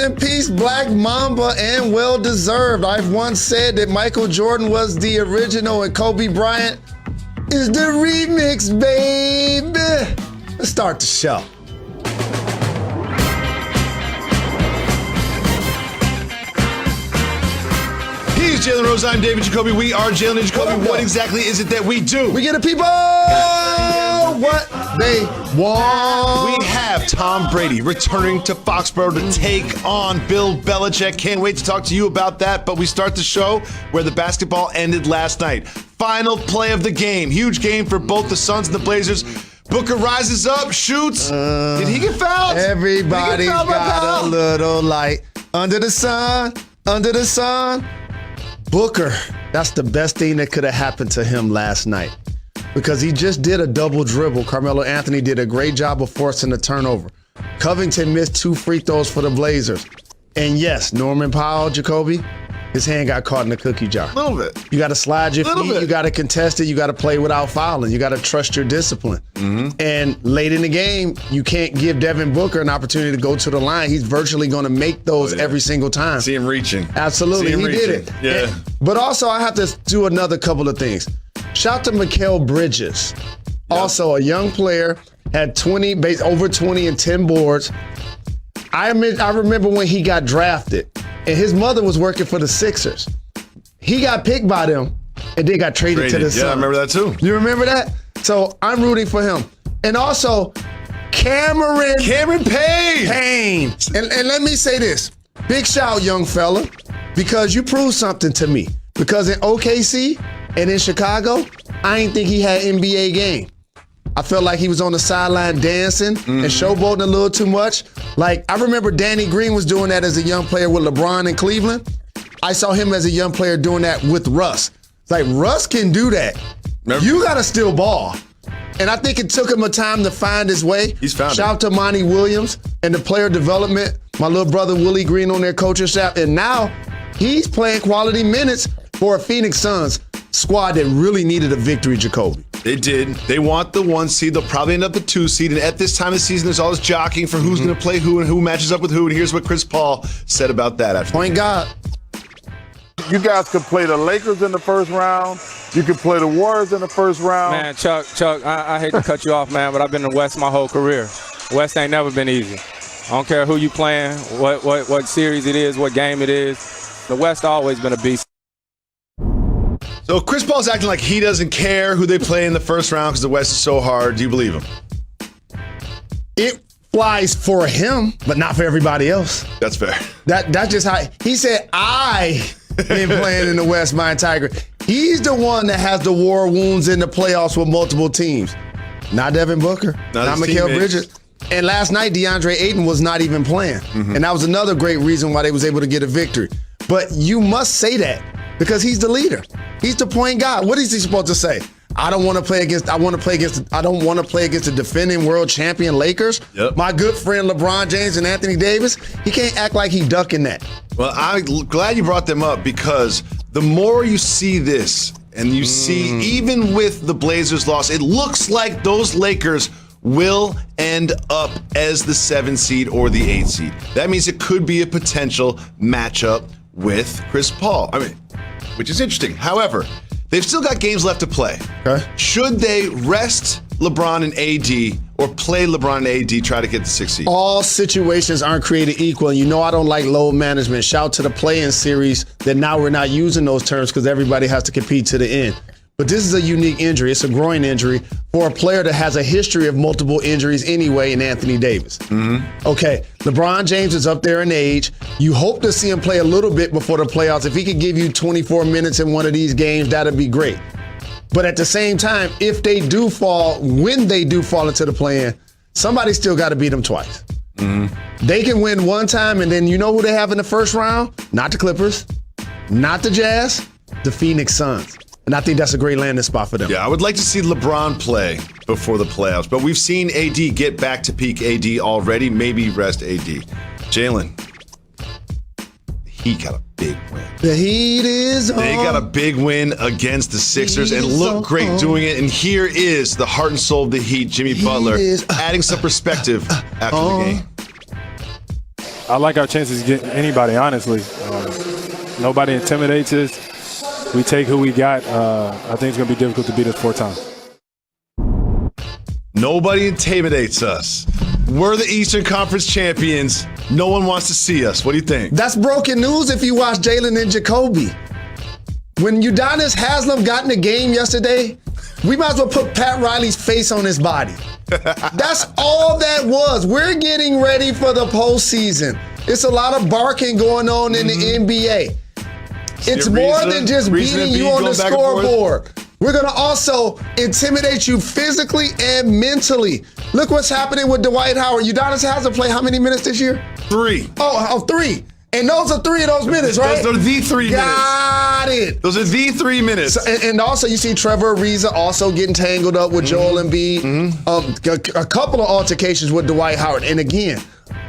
in peace, Black Mamba, and well-deserved. I've once said that Michael Jordan was the original and Kobe Bryant is the remix, baby. Let's start the show. He's Jalen Rose. I'm David Jacoby. We are Jalen and Jacoby. What exactly is it that we do? We get the people what they want. We have Tom Brady returning to Foxborough to take on Bill Belichick. Can't wait to talk to you about that. But we start the show where the basketball ended last night. Final play of the game. Huge game for both the Suns and the Blazers. Booker rises up, shoots. Did he get fouled? Everybody's got a little light under the sun, under the sun. Booker, that's the best thing that could have happened to him last night because he just did a double dribble. Carmelo Anthony did a great job of forcing the turnover. Covington missed 2 free throws for the Blazers. And yes, Norman Powell, Jacoby, his hand got caught in the cookie jar. A little bit. You got to slide your feet. You got to contest it. You got to play without fouling. You got to trust your discipline. And late in the game, you can't give Devin Booker an opportunity to go to the line. He's virtually going to make those every single time. See him reaching. Absolutely. He did it. Yeah. But also, I have to do another couple of things. Shout to Mikal Bridges. Yep. Also, a young player, had over 20 and 10 boards. I remember when he got drafted, and his mother was working for the Sixers. He got picked by them, and then got traded to the Suns. Yeah, I remember that too. You remember that? So I'm rooting for him. And also, Cameron Payne. And let me say this. Big shout, young fella, because you proved something to me. Because in OKC and in Chicago, I ain't think he had NBA game. I felt like he was on the sideline dancing and showboating a little too much. Like, I remember Danny Green was doing that as a young player with LeBron in Cleveland. I saw him as a young player doing that with Russ. It's like, Russ can do that. You got to still ball. And I think it took him a time to find his way. He's found it. Shout out to Monty Williams and the player development, my little brother Willie Green on their coaching staff. And now he's playing quality minutes for a Phoenix Suns squad that really needed a victory, Jacoby. They did. They want the 1 seed. They'll probably end up the 2 seed. And at this time of the season, there's all this jockeying for who's going to play who and who matches up with who. And here's what Chris Paul said about that. After Point guard. You guys could play the Lakers in the first round. You could play the Warriors in the first round. Man, Chuck, I hate to cut you off, man, but I've been in the West my whole career. West ain't never been easy. I don't care who you playing, what series it is, what game it is. The West always been a beast. So Chris Paul's acting like he doesn't care who they play in the first round because the West is so hard. Do you believe him? It flies for him, but not for everybody else. That's fair. That's just how he said. I've been playing in the West my entire career. He's the one that has the war wounds in the playoffs with multiple teams. Not Devin Booker. Not Mikal Bridges. And last night, DeAndre Ayton was not even playing. And that was another great reason why they was able to get a victory. But you must say that because he's the leader. He's the point guard. What is he supposed to say? I don't want to play against the defending world champion Lakers. Yep. My good friend LeBron James and Anthony Davis. He can't act like he's ducking that. Well, I'm glad you brought them up because the more you see this and you see even with the Blazers loss, it looks like those Lakers will end up as the 7 seed or the 8 seed. That means it could be a potential matchup with Chris Paul. Which is interesting. However, they've still got games left to play. Okay. Should they rest LeBron and AD or play LeBron and AD, try to get the 6th seed? All situations aren't created equal. And you know I don't like load management. Shout to the play-in series that now we're not using those terms because everybody has to compete to the end. But this is a unique injury. It's a groin injury for a player that has a history of multiple injuries anyway in Anthony Davis. Okay, LeBron James is up there in age. You hope to see him play a little bit before the playoffs. If he could give you 24 minutes in one of these games, that'd be great. But at the same time, when they do fall into the play-in, somebody still got to beat them twice. They can win one time, and then you know who they have in the first round? Not the Clippers, not the Jazz, the Phoenix Suns. And I think that's a great landing spot for them. Yeah, I would like to see LeBron play before the playoffs, but we've seen AD get back to peak AD already. Maybe rest AD. Jalen, he got a big win. The heat is on. They got a big win against the Sixers and look great doing it. And here is the heart and soul of the Heat, Jimmy Butler, adding some perspective after the game. I like our chances to get anybody, honestly. Nobody intimidates us. We take who we got. I think it's going to be difficult to beat us 4 times. Nobody intimidates us. We're the Eastern Conference champions. No one wants to see us. What do you think? That's broken news if you watch Jalen and Jacoby. When Udonis Haslem got in the game yesterday, we might as well put Pat Riley's face on his body. That's all that was. We're getting ready for the postseason. It's a lot of barking going on in the NBA. It's more than just beating you on the scoreboard. We're going to also intimidate you physically and mentally. Look what's happening with Dwight Howard. Udonis Haslem played how many minutes this year? 3. Oh, 3. And those are 3 of those minutes, right? Those are the 3 minutes. Got it. Those are the 3 minutes. So, and also, you see Trevor Ariza also getting tangled up with Joel Embiid. A couple of altercations with Dwight Howard. And again,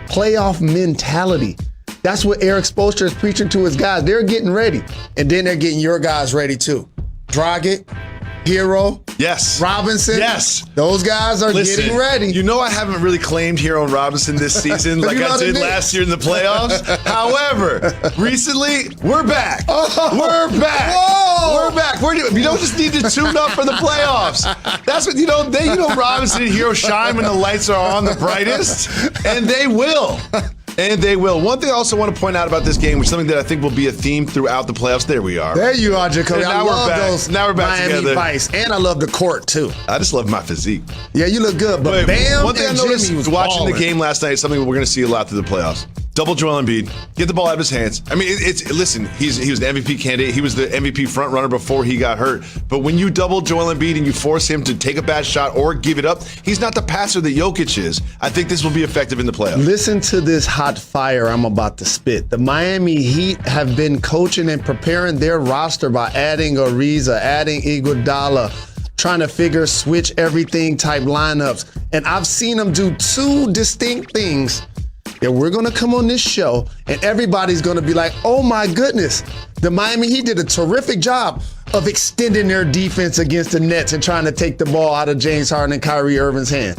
playoff mentality. That's what Eric Spoelstra is preaching to his guys. They're getting ready. And then they're getting your guys ready, too. Dragic, Hero. Yes. Robinson. Yes. Those guys are getting ready. You know I haven't really claimed Hero and Robinson this season like I did last year in the playoffs. However, recently, we're back. We're back. Whoa. We're back. We don't just need to tune up for the playoffs. That's what, Robinson and Hero shine when the lights are on the brightest, and they will. And they will. One thing I also want to point out about this game, which is something that I think will be a theme throughout the playoffs. There we are. There you are, Jacoby. I love those now we're back Miami together. Vice. And I love the court, too. I just love my physique. Yeah, you look good. But Bam one thing and I noticed Jimmy was watching balling. the game last night, something we're going to see a lot through the playoffs. Double Joel Embiid, get the ball out of his hands. I mean, listen, he was an MVP candidate. He was the MVP front runner before he got hurt. But when you double Joel Embiid and you force him to take a bad shot or give it up, he's not the passer that Jokic is. I think this will be effective in the playoffs. Listen to this hot fire I'm about to spit. The Miami Heat have been coaching and preparing their roster by adding Ariza, adding Iguodala, trying to switch everything type lineups. And I've seen them do 2 distinct things. And we're going to come on this show, and everybody's going to be like, oh, my goodness. The Miami Heat did a terrific job of extending their defense against the Nets and trying to take the ball out of James Harden and Kyrie Irving's hand.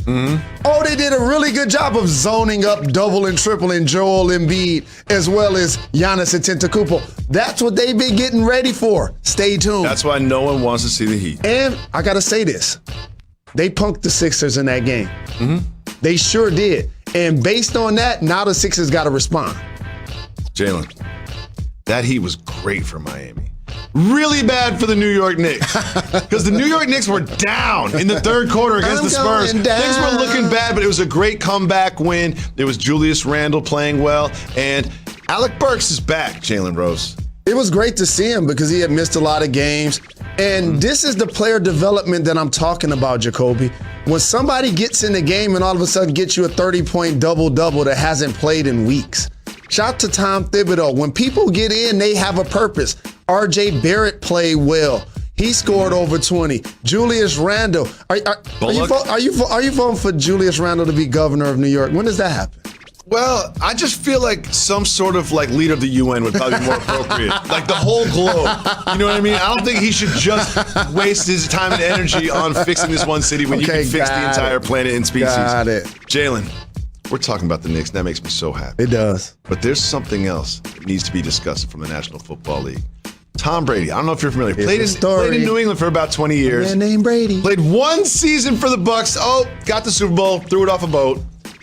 Oh, they did a really good job of zoning up, double and tripling Joel Embiid as well as Giannis Antetokounmpo. That's what they've been getting ready for. Stay tuned. That's why no one wants to see the Heat. And I got to say this. They punked the Sixers in that game. They sure did. And based on that, now the Sixers got to respond. Jalen, that Heat was great for Miami. Really bad for the New York Knicks. Because the New York Knicks were down in the 3rd quarter against the Spurs. Things were looking bad, but it was a great comeback win. There was Julius Randle playing well. And Alec Burks is back, Jalen Rose. It was great to see him because he had missed a lot of games. And this is the player development that I'm talking about, Jacoby. When somebody gets in the game and all of a sudden gets you a 30-point double-double that hasn't played in weeks. Shout to Tom Thibodeau. When people get in, they have a purpose. R.J. Barrett played well. He scored over 20. Julius Randle. Are you voting for Julius Randle to be governor of New York? When does that happen? Well, I just feel like some sort of leader of the UN would probably be more appropriate. Like the whole globe. You know what I mean? I don't think he should just waste his time and energy on fixing this one city when you can fix the entire planet and species. Got it. Jalen, we're talking about the Knicks. That makes me so happy. It does. But there's something else that needs to be discussed from the National Football League. Tom Brady, I don't know if you're familiar. Played in New England for about 20 years. Man named Brady. Played 1 season for the Bucks. Oh, got the Super Bowl, threw it off a boat.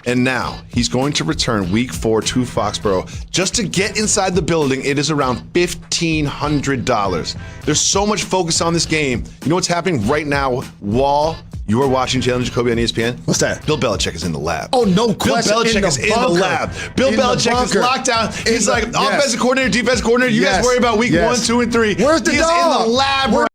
And now he's going to return week 4 to Foxborough. Just to get inside the building, it is around $1,500. There's so much focus on this game. You know what's happening right now while you are watching Jalen Jacoby on ESPN? What's that? Bill Belichick is in the lab. Oh, no question. Bill Belichick is in the lab. Bill Belichick is locked down. He's like offensive coordinator, defensive coordinator. You guys worry about week 1, 2, and 3. Where's the dog? He's in the lab